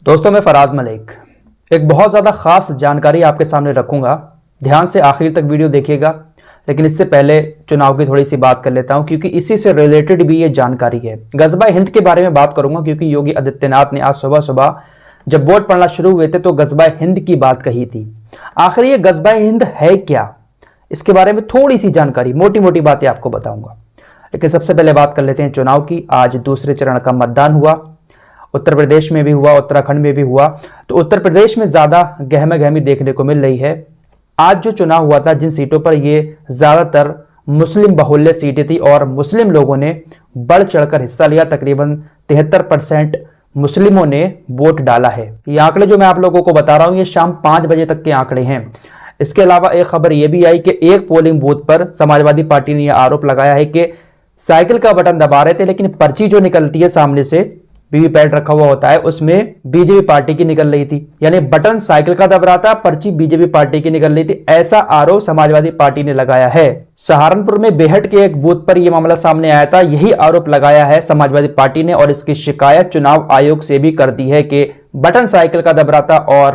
दोस्तों, मैं फराज मलिक एक बहुत ज़्यादा ख़ास जानकारी आपके सामने रखूंगा। ध्यान से आखिर तक वीडियो देखिएगा। लेकिन इससे पहले चुनाव की थोड़ी सी बात कर लेता हूं, क्योंकि इसी से रिलेटेड भी ये जानकारी है। गजबा हिंद के बारे में बात करूंगा, क्योंकि योगी आदित्यनाथ ने आज सुबह सुबह जब वोट पड़ना शुरू हुए थे तो गजबा हिंद की बात कही थी। आखिर ये गजबा हिंद है क्या, इसके बारे में थोड़ी सी जानकारी, मोटी मोटी बातें आपको बताऊंगा। लेकिन सबसे पहले बात कर लेते हैं चुनाव की। आज दूसरे चरण का मतदान हुआ। उत्तर प्रदेश में भी हुआ, उत्तराखंड में भी हुआ। तो उत्तर प्रदेश में ज्यादा गहमा गहमी देखने को मिल रही है। आज जो चुनाव हुआ था, जिन सीटों पर ये ज्यादातर मुस्लिम बहुल्य सीटें थी और मुस्लिम लोगों ने बढ़ चढ़कर हिस्सा लिया। तकरीबन 73% मुस्लिमों ने वोट डाला है। ये आंकड़े जो मैं आप लोगों को बता रहा हूं, ये शाम 5 बजे तक के आंकड़े हैं। इसके अलावा एक खबर यह भी आई कि एक पोलिंग बूथ पर समाजवादी पार्टी ने यह आरोप लगाया है कि साइकिल का बटन दबा रहे थे, लेकिन पर्ची जो निकलती है सामने से, वीवीपैट रखा हुआ होता है, उसमें बीजेपी पार्टी की निकल रही थी। यानी बटन साइकिल का दब रहा था, पर्ची बीजेपी पार्टी की निकल रही थी। ऐसा आरोप समाजवादी पार्टी ने लगाया है। सहारनपुर में बेहट के एक बूथ पर यह मामला सामने आया था। यही आरोप लगाया है समाजवादी पार्टी ने और इसकी शिकायत चुनाव आयोग से भी कर दी है कि बटन साइकिल का दब रहा था और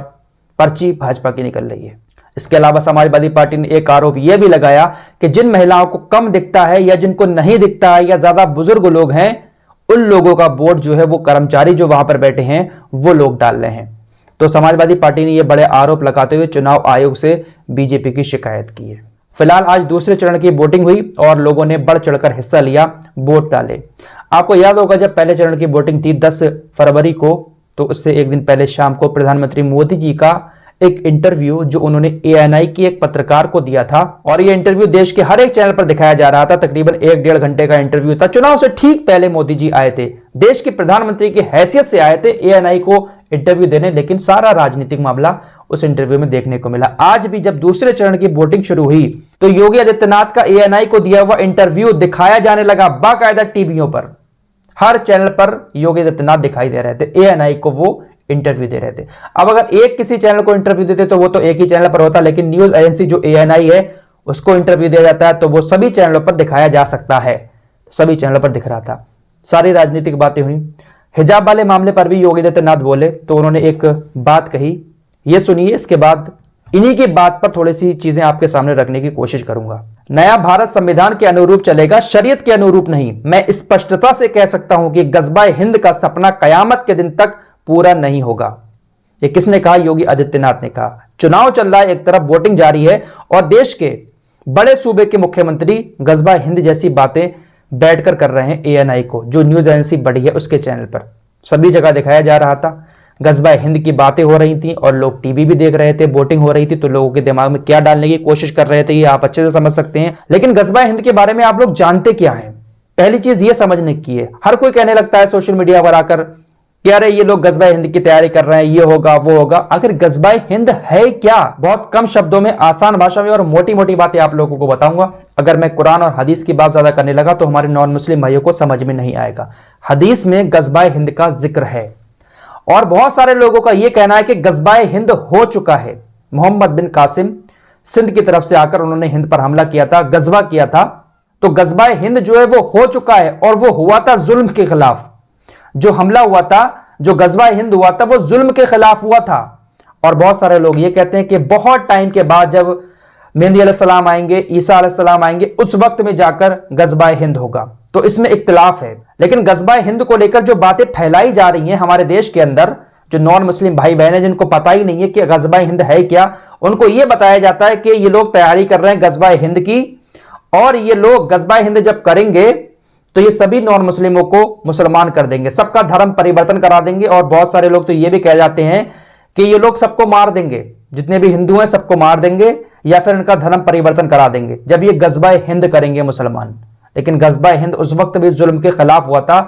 पर्ची भाजपा की निकल रही है। इसके अलावा समाजवादी पार्टी ने एक आरोप यह भी लगाया कि जिन महिलाओं को कम दिखता है या जिनको नहीं दिखता है या ज्यादा बुजुर्ग लोग हैं, उन लोगों का वोट जो है वो कर्मचारी जो वहां पर बैठे हैं वो लोग डाल रहे हैं। तो समाजवादी पार्टी ने ये बड़े आरोप लगाते हुए चुनाव आयोग से बीजेपी की शिकायत की है। फिलहाल आज दूसरे चरण की वोटिंग हुई और लोगों ने बढ़ चढ़कर हिस्सा लिया, वोट डाले। आपको याद होगा जब पहले चरण की वोटिंग थी 10 फरवरी को, तो उससे एक दिन पहले शाम को प्रधानमंत्री मोदी जी का एक इंटरव्यू जो उन्होंने ANI की एक पत्रकार को दिया था, और ये इंटरव्यू देश के हर एक चैनल पर दिखाया जा रहा था। तकरीबन 1-1.5 घंटे का इंटरव्यू था। चुनाव से ठीक पहले मोदी जी आए थे, देश के प्रधानमंत्री की हैसियत से आए थे ANI को इंटरव्यू देने, लेकिन सारा राजनीतिक मामला उस इंटरव्यू में देखने को मिला। आज भी जब दूसरे चरण की वोटिंग शुरू हुई तो योगी आदित्यनाथ का ANI को दिया हुआ इंटरव्यू दिखाया जाने लगा बाकायदा टीवियों पर। हर चैनल पर योगी आदित्यनाथ दिखाई दे रहे थे, ANI को वो इंटरव्यू दे रहे थे। अब अगर एक किसी चैनल को इंटरव्यू देते तो वो तो एक ही चैनल पर होता, लेकिन न्यूज एजेंसी जो ANI है उसको इंटरव्यू दिया जाता है तो वो सभी चैनलों पर दिखाया जा सकता है। सभी चैनलों पर दिख रहा था। सारी राजनीतिक बातें हुई। हिजाब वाले मामले पर भी योगी आदित्यनाथ बोले, तो उन्होंने एक बात कही, ये सुनिए। इसके बाद इन्हीं की बात पर थोड़ी सी चीजें आपके सामने रखने की कोशिश करूंगा। नया भारत संविधान के अनुरूप चलेगा, शरीयत के अनुरूप नहीं। मैं स्पष्टता से कह सकता हूं कि गजबा हिंद का सपना कयामत के दिन तक पूरा नहीं होगा। ये किसने कहा? योगी आदित्यनाथ ने कहा। चुनाव चल रहा है, एक तरफ वोटिंग जारी है और देश के बड़े सूबे के मुख्यमंत्री गजबा हिंद जैसी बातें बैठकर कर रहे हैं ANI को, जो न्यूज एजेंसी बड़ी है उसके चैनल पर सभी जगह दिखाया जा रहा था। गजबा हिंद की बातें हो रही थी और लोग टीवी भी देख रहे थे। वोटिंग हो रही थी तो लोगों के दिमाग में क्या डालने की कोशिश कर रहे थे ये आप अच्छे से समझ सकते हैं। लेकिन गजबा हिंद के बारे में आप लोग जानते क्या है? पहली चीज ये समझने की है। हर कोई कहने लगता है सोशल मीडिया पर आकर कि अरे ये लोग गजबा हिंद की तैयारी कर रहे हैं, ये होगा वो होगा। आखिर गजबा हिंद है क्या? बहुत कम शब्दों में, आसान भाषा में और मोटी मोटी बातें आप लोगों को बताऊंगा। अगर मैं कुरान और हदीस की बात ज्यादा करने लगा तो हमारे नॉन मुस्लिम भाइयों को समझ में नहीं आएगा। हदीस में गजबा हिंद का जिक्र है और बहुत सारे लोगों का यह कहना है कि गजबा हिंद हो चुका है। मोहम्मद बिन कासिम सिंध की तरफ से आकर उन्होंने हिंद पर हमला किया था, गजबा किया था। तो गजबा हिंद जो है वो हो चुका है और वो हुआ था जुल्म के खिलाफ। जो हमला हुआ था, जो गजबा हिंद हुआ था, वो जुल्म के खिलाफ हुआ था। और बहुत सारे लोग ये कहते हैं कि बहुत टाइम के बाद जब मेहदी अलैहिस्सलाम आएंगे, ईसा अलैहिस्सलाम आएंगे, उस वक्त में जाकर गजबा हिंद होगा। तो इसमें इख्तिलाफ है। लेकिन गजबा हिंद को लेकर जो बातें फैलाई जा रही हैं हमारे देश के अंदर, जो नॉन मुस्लिम भाई बहन है जिनको पता ही नहीं है कि गजबा हिंद है क्या, उनको यह बताया जाता है कि ये लोग तैयारी कर रहे हैं गजबा हिंद की, और ये लोग गजबा हिंद जब करेंगे तो ये सभी नॉन मुस्लिमों को मुसलमान कर देंगे, सबका धर्म परिवर्तन करा देंगे। और बहुत सारे लोग तो ये भी कह जाते हैं कि ये लोग सबको मार देंगे, जितने भी हिंदू हैं सबको मार देंगे या फिर इनका धर्म परिवर्तन करा देंगे जब ये गजबा हिंद करेंगे मुसलमान। लेकिन गजबा हिंद उस वक्त भी जुल्म के खिलाफ हुआ था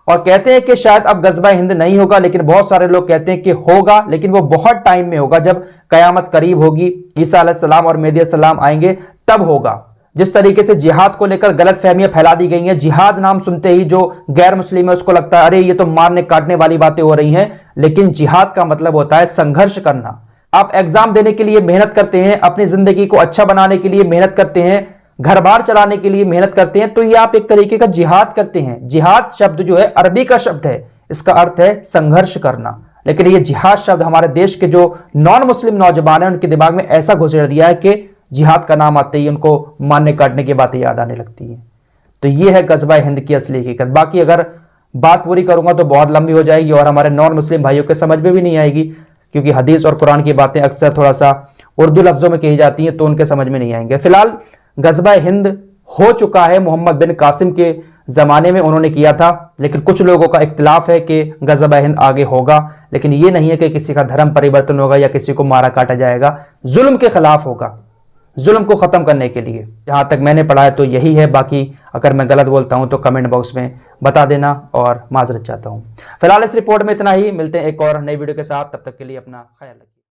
और कहते हैं कि शायद अब गजबा हिंद नहीं होगा, लेकिन बहुत सारे लोग कहते हैं कि होगा, लेकिन वो बहुत टाइम में होगा, जब कयामत करीब होगी, ईसा अलैहिस्सलाम और मेहदी अलैहिस्सलाम आएंगे तब होगा। जिस तरीके से जिहाद को लेकर गलत फहमियां फैला दी गई हैं, जिहाद नाम सुनते ही जो गैर मुस्लिम है उसको लगता है अरे ये तो मारने काटने वाली बातें हो रही हैं, लेकिन जिहाद का मतलब होता है संघर्ष करना। आप एग्जाम देने के लिए मेहनत करते हैं, अपनी जिंदगी को अच्छा बनाने के लिए मेहनत करते हैं, घर बार चलाने के लिए मेहनत करते हैं, तो ये आप एक तरीके का जिहाद करते हैं। जिहाद शब्द जो है अरबी का शब्द है, इसका अर्थ है संघर्ष करना, लेकिन ये जिहाद शब्द हमारे देश के जो नॉन मुस्लिम नौजवान हैं उनके दिमाग में ऐसा घुसेड़ दिया है कि जिहाद का नाम आते ही उनको मारने काटने की बातें याद आने लगती हैं। तो ये है गज़वा हिंद की असली हकीकत। बाकी अगर बात पूरी करूंगा तो बहुत लंबी हो जाएगी और हमारे नॉन मुस्लिम भाइयों के समझ में भी नहीं आएगी, क्योंकि हदीस और कुरान की बातें अक्सर थोड़ा सा उर्दू लफ्जों में कही जाती हैं तो उनके समझ में नहीं आएंगे। फिलहाल गज़वा हिंद हो चुका है, मोहम्मद बिन कासिम के ज़माने में उन्होंने किया था, लेकिन कुछ लोगों का इख्तिलाफ है कि गज़वा हिंद आगे होगा, लेकिन ये नहीं है कि किसी का धर्म परिवर्तन होगा या किसी को मारा काटा जाएगा। जुल्म के खिलाफ होगा, जुल्म को ख़त्म करने के लिए। जहाँ तक मैंने पढ़ा है तो यही है, बाकी अगर मैं गलत बोलता हूँ तो कमेंट बॉक्स में बता देना और माजरत चाहता हूँ। फिलहाल इस रिपोर्ट में इतना ही, मिलते हैं एक और नई वीडियो के साथ, तब तक के लिए अपना ख्याल रखिए।